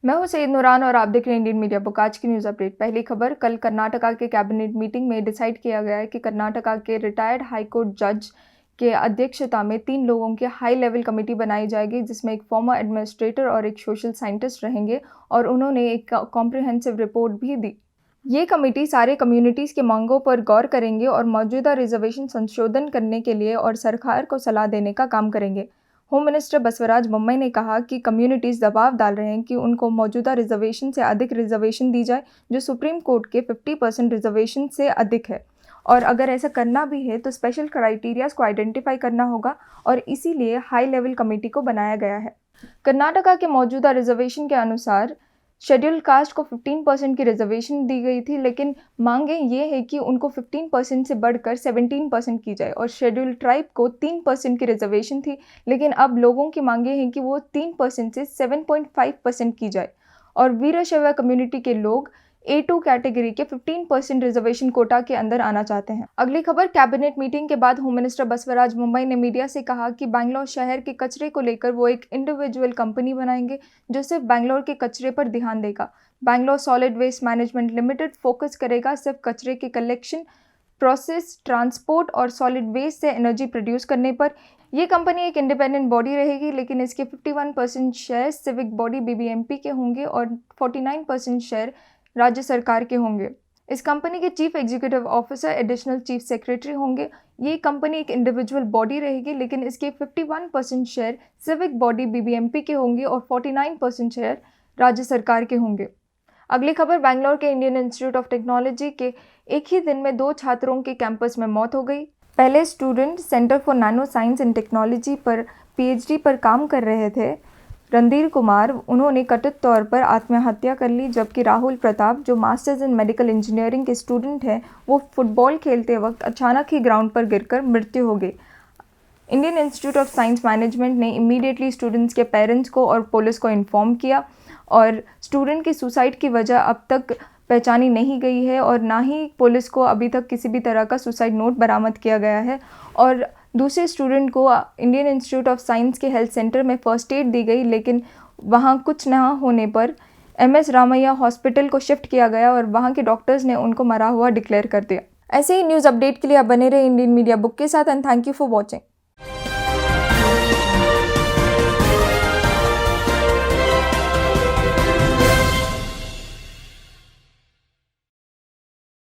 मैं हूं सईद नूरान और आप देख रहे हैं इंडियन मीडिया बुक। आज की न्यूज़ अपडेट। पहली खबर, कल कर्नाटका के कैबिनेट मीटिंग में डिसाइड किया गया है कि कर्नाटका के रिटायर्ड हाईकोर्ट जज के अध्यक्षता में 3 लोगों की हाई लेवल कमेटी बनाई जाएगी, जिसमें एक फॉर्मर एडमिनिस्ट्रेटर और एक सोशल साइंटिस्ट रहेंगे और उन्होंने एक कॉम्प्रिहेंसिव रिपोर्ट भी दी। ये कमेटी सारे कम्युनिटीज़ के मांगों पर गौर करेंगे और मौजूदा रिजर्वेशन संशोधन करने के लिए और सरकार को सलाह देने का काम करेंगे। होम मिनिस्टर बसवराज बोम्मई ने कहा कि कम्युनिटीज़ दबाव डाल रहे हैं कि उनको मौजूदा रिजर्वेशन से अधिक रिजर्वेशन दी जाए, जो सुप्रीम कोर्ट के 50% रिजर्वेशन से अधिक है। और अगर ऐसा करना भी है तो स्पेशल क्राइटेरियाज को आइडेंटिफाई करना होगा और इसीलिए हाई लेवल कमेटी को बनाया गया है। कर्नाटका के मौजूदा रिजर्वेशन के अनुसार शेड्यूल कास्ट को 15% की रिजर्वेशन दी गई थी, लेकिन मांगे ये है कि उनको 15% से बढ़कर 17% की जाए। और शेड्यूल ट्राइब को 3% की रिजर्वेशन थी, लेकिन अब लोगों की मांगे हैं कि वो 3% से 7.5% की जाए। और वीरशैव कम्युनिटी के लोग A2 कैटेगरी के 15% रिजर्वेशन कोटा के अंदर आना चाहते हैं। अगली खबर, कैबिनेट मीटिंग के बाद होम मिनिस्टर बसवराज बोम्मई ने मीडिया से कहा कि बैंगलोर शहर के कचरे को लेकर वो एक इंडिविजुअल कंपनी बनाएंगे जो सिर्फ बैंगलोर के कचरे पर ध्यान देगा। Bangalore solid waste management limited focus करेगा सिर्फ कचरे के कलेक्शन, प्रोसेस, ट्रांसपोर्ट और सॉलिड वेस्ट से एनर्जी प्रोड्यूस करने पर। ये कंपनी एक इंडिपेंडेंट बॉडी रहेगी, लेकिन इसके 51% शेयर सिविक बॉडी BBMP के होंगे और 49% शेयर राज्य सरकार के होंगे। इस कंपनी के chief executive officer additional chief secretary होंगे। ये कंपनी एक इंडिविजुअल बॉडी रहेगी, लेकिन इसके 51% शेयर सिविक बॉडी BBMP के होंगे और 49% शेयर राज्य सरकार के होंगे। अगली खबर, बैंगलोर के इंडियन इंस्टीट्यूट ऑफ टेक्नोलॉजी के एक ही दिन में 2 छात्रों के कैंपस में मौत हो गई। पहले student centre for nano science and technology पर PhD पर काम कर रहे थे रणधीर कुमार, उन्होंने कथित तौर पर आत्महत्या कर ली, जबकि राहुल प्रताप, जो मास्टर्स इन मेडिकल इंजीनियरिंग के स्टूडेंट हैं, वो फुटबॉल खेलते वक्त अचानक ही ग्राउंड पर गिरकर मृत्यु हो गई। Indian institute of science management ने इमीडिएटली स्टूडेंट्स के पेरेंट्स को और पुलिस को इन्फॉर्म किया और स्टूडेंट की सुसाइड की वजह अब तक पहचानी नहीं गई है और ना ही पुलिस को अभी तक किसी भी तरह का सुसाइड नोट बरामद किया गया है। और दूसरे स्टूडेंट को इंडियन इंस्टीट्यूट ऑफ साइंस के हेल्थ सेंटर में फर्स्ट एड दी गई, लेकिन वहाँ कुछ ना होने पर MS रामैया हॉस्पिटल को शिफ्ट किया गया और वहाँ के डॉक्टर्स ने उनको मरा हुआ डिक्लेयर कर दिया। ऐसे ही न्यूज़ अपडेट के लिए आप बने रहे इंडियन मीडिया बुक के साथ and thank you for watching.